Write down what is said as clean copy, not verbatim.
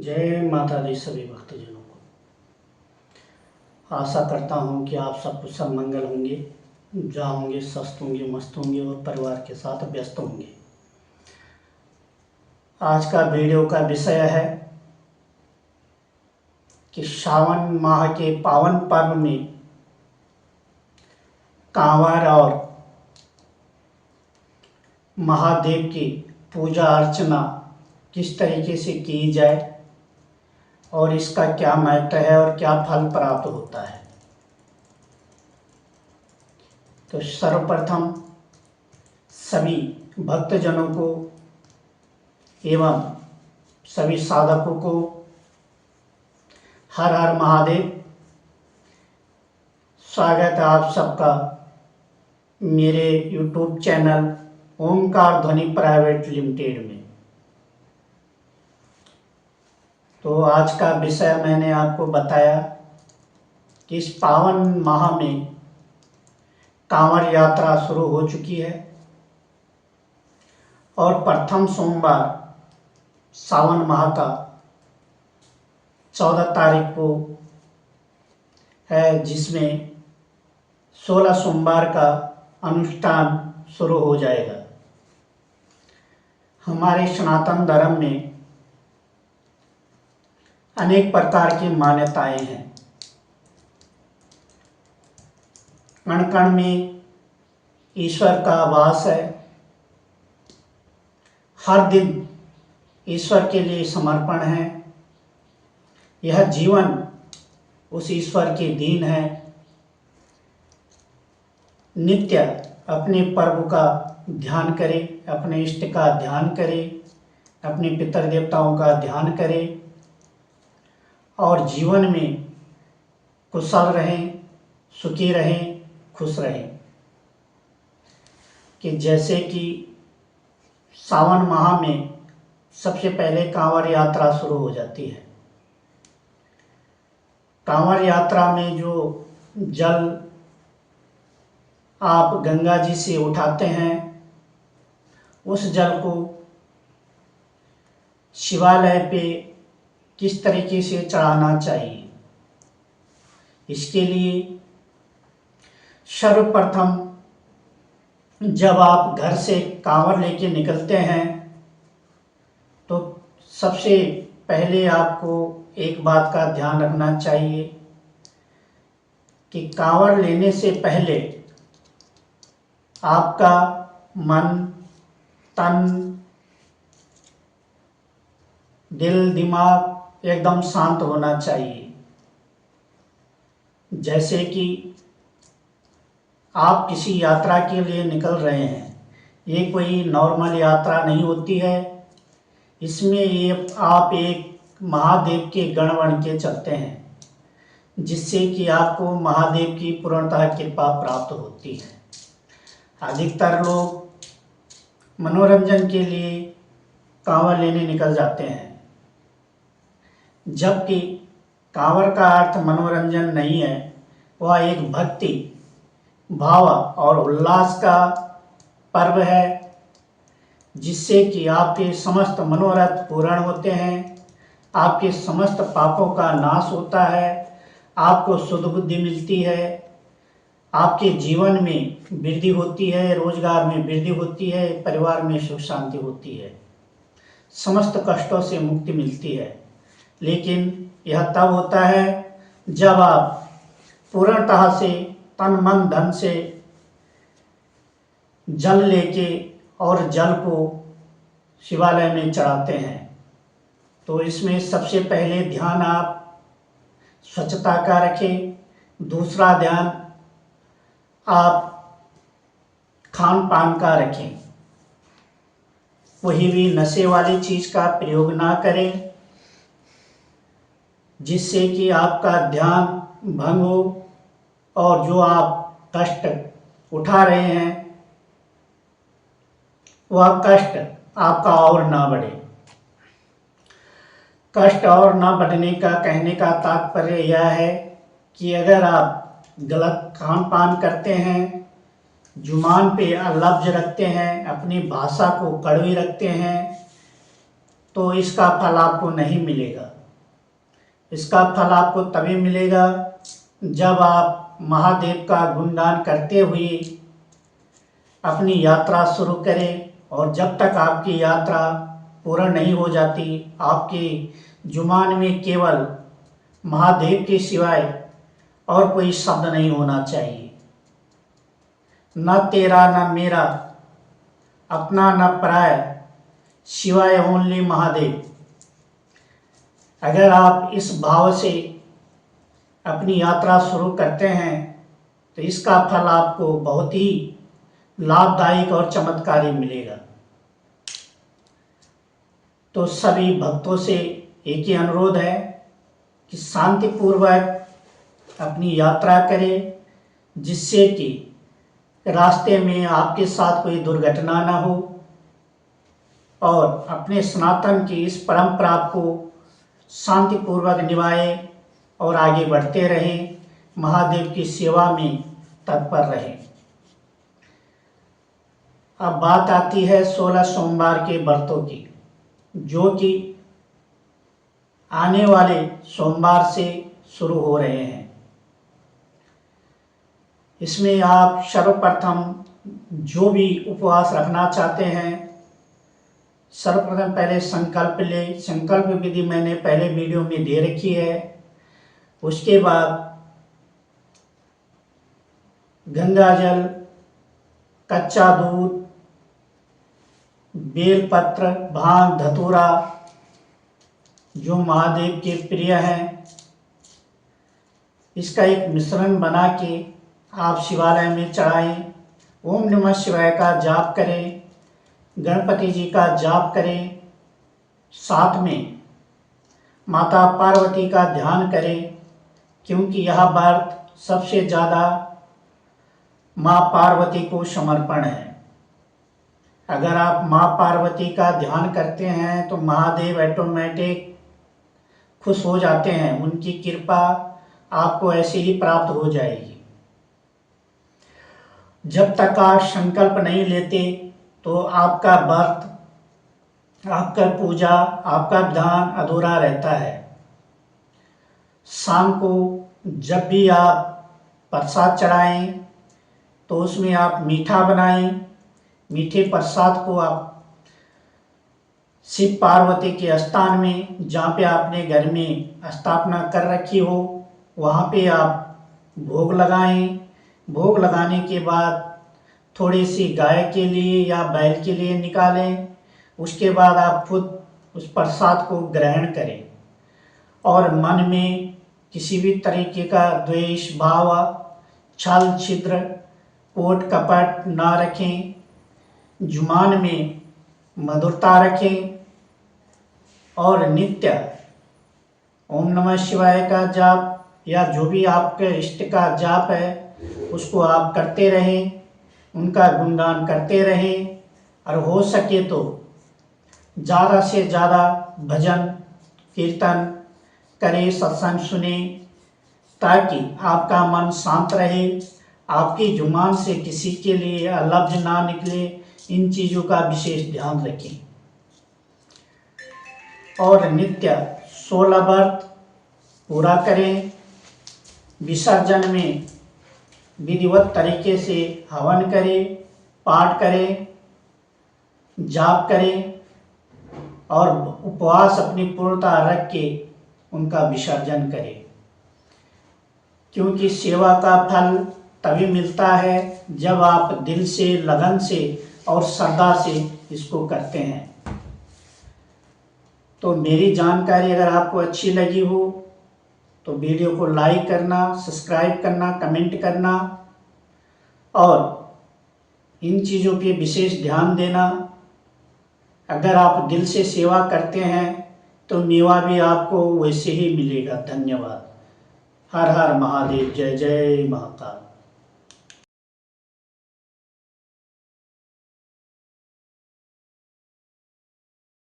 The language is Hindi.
जय माता दी सभी भक्तजनों को। आशा करता हूँ कि आप सब कुछ सब मंगल होंगे, जा होंगे, स्वस्थ होंगे, मस्त होंगे और परिवार के साथ व्यस्त होंगे। आज का वीडियो का विषय है कि श्रावण माह के पावन पर्व में कांवर और महादेव की पूजा अर्चना किस तरीके से की जाए और इसका क्या महत्व है और क्या फल प्राप्त होता है। तो सर्वप्रथम सभी भक्तजनों को एवं सभी साधकों को हर हर महादेव। स्वागत है आप सबका मेरे YouTube चैनल ओमकार ध्वनि प्राइवेट लिमिटेड में। तो आज का विषय मैंने आपको बताया कि इस पावन माह में कांवड़ यात्रा शुरू हो चुकी है और प्रथम सोमवार सावन माह का 14 तारीख को है, जिसमें 16 सोमवार का अनुष्ठान शुरू हो जाएगा। हमारे सनातन धर्म में अनेक प्रकार की मान्यताएं हैं। कण कण में ईश्वर का वास है। हर दिन ईश्वर के लिए समर्पण है। यह जीवन उस ईश्वर के दीन है। नित्य अपने प्रभु का ध्यान करें, अपने इष्ट का ध्यान करें, अपने पितर देवताओं का ध्यान करें और जीवन में कुशल रहें, सुखी रहें, खुश रहें। कि जैसे कि सावन माह में सबसे पहले कांवड़ यात्रा शुरू हो जाती है। कांवड़ यात्रा में जो जल आप गंगा जी से उठाते हैं, उस जल को शिवालय पे किस तरीके से चढ़ाना चाहिए, इसके लिए सर्वप्रथम जब आप घर से कांवड़ लेके निकलते हैं तो सबसे पहले आपको एक बात का ध्यान रखना चाहिए कि कांवड़ लेने से पहले आपका मन, तन, दिल, दिमाग एकदम शांत होना चाहिए। जैसे कि आप किसी यात्रा के लिए निकल रहे हैं। ये कोई नॉर्मल यात्रा नहीं होती है। इसमें ये आप एक महादेव के गण बन के चलते हैं, जिससे कि आपको महादेव की पूर्णतः कृपा प्राप्त होती है। अधिकतर लोग मनोरंजन के लिए कांवड़ लेने निकल जाते हैं, जबकि कांवड़ का अर्थ मनोरंजन नहीं है। वह एक भक्ति भाव और उल्लास का पर्व है, जिससे कि आपके समस्त मनोरथ पूर्ण होते हैं, आपके समस्त पापों का नाश होता है, आपको शुद्ध बुद्धि मिलती है, आपके जीवन में वृद्धि होती है, रोजगार में वृद्धि होती है, परिवार में सुख शांति होती है, समस्त कष्टों से मुक्ति मिलती है। लेकिन यह तब होता है जब आप पूर्णतः से तन मन धन से जल लेके और जल को शिवालय में चढ़ाते हैं। तो इसमें सबसे पहले ध्यान आप स्वच्छता का रखें। दूसरा ध्यान आप खान पान का रखें। कोई भी नशे वाली चीज़ का प्रयोग ना करें, जिससे कि आपका ध्यान भंग हो और जो आप कष्ट उठा रहे हैं वह कष्ट आपका और ना बढ़े। कष्ट और ना बढ़ने का कहने का तात्पर्य यह है कि अगर आप गलत खान पान करते हैं, जुबान पे अलफ्ज रखते हैं, अपनी भाषा को कड़वी रखते हैं, तो इसका फल आपको नहीं मिलेगा। इसका फल आपको तभी मिलेगा जब आप महादेव का गुणगान करते हुए अपनी यात्रा शुरू करें, और जब तक आपकी यात्रा पूर्ण नहीं हो जाती आपके जुबान में केवल महादेव के सिवाय और कोई शब्द नहीं होना चाहिए। न तेरा न मेरा, अपना न पराया, शिवाय ओनली महादेव। अगर आप इस भाव से अपनी यात्रा शुरू करते हैं तो इसका फल आपको बहुत ही लाभदायक और चमत्कारी मिलेगा। तो सभी भक्तों से एक ही अनुरोध है कि शांतिपूर्वक अपनी यात्रा करें, जिससे कि रास्ते में आपके साथ कोई दुर्घटना न हो, और अपने सनातन की इस परंपरा को शांतिपूर्वक निभाएं और आगे बढ़ते रहें, महादेव की सेवा में तत्पर रहें। अब बात आती है 16 सोमवार के व्रतों की, जो कि आने वाले सोमवार से शुरू हो रहे हैं। इसमें आप सर्वप्रथम जो भी उपवास रखना चाहते हैं, सर्वप्रथम पहले संकल्प ले। संकल्प विधि मैंने पहले वीडियो में दे रखी है। उसके बाद गंगा जल, कच्चा दूध, बेलपत्र, भांग, धतूरा जो महादेव के प्रिय हैं, इसका एक मिश्रण बना के आप शिवालय में चढ़ाएं। ओम नमः शिवाय का जाप करें, गणपति जी का जाप करें, साथ में माता पार्वती का ध्यान करें, क्योंकि यह व्रत सबसे ज़्यादा माँ पार्वती को समर्पण है। अगर आप माँ पार्वती का ध्यान करते हैं तो महादेव ऑटोमेटिक खुश हो जाते हैं, उनकी कृपा आपको ऐसे ही प्राप्त हो जाएगी। जब तक आप संकल्प नहीं लेते तो आपका व्रत, आपका पूजा, आपका ध्यान अधूरा रहता है। शाम को जब भी आप प्रसाद चढ़ाएं तो उसमें आप मीठा बनाएं। मीठे प्रसाद को आप शिव पार्वती के स्थान में, जहाँ पे आपने घर में स्थापना कर रखी हो, वहाँ पे आप भोग लगाएं। भोग लगाने के बाद थोड़ी सी गाय के लिए या बैल के लिए निकालें। उसके बाद आप खुद उस प्रसाद को ग्रहण करें और मन में किसी भी तरीके का द्वेष भाव, छल छिद्र, कोट कपट ना रखें। जुबान में मधुरता रखें और नित्य ओम नमः शिवाय का जाप या जो भी आपके इष्ट का जाप है उसको आप करते रहें, उनका गुणगान करते रहें, और हो सके तो ज़्यादा से ज़्यादा भजन कीर्तन करें, सत्संग सुने, ताकि आपका मन शांत रहे, आपकी जुबान से किसी के लिए लफ्ज ना निकले। इन चीज़ों का विशेष ध्यान रखें और नित्य 16 व्रत पूरा करें। विसर्जन में विधिवत तरीके से हवन करें, पाठ करें, जाप करें और उपवास अपनी पूर्णता रख के उनका विसर्जन करें, क्योंकि सेवा का फल तभी मिलता है जब आप दिल से, लगन से और श्रद्धा से इसको करते हैं। तो मेरी जानकारी अगर आपको अच्छी लगी हो तो वीडियो को लाइक करना, सब्सक्राइब करना, कमेंट करना और इन चीज़ों पे विशेष ध्यान देना। अगर आप दिल से सेवा करते हैं तो मेवा भी आपको वैसे ही मिलेगा। धन्यवाद। हर हर महादेव। जय जय महाकाल।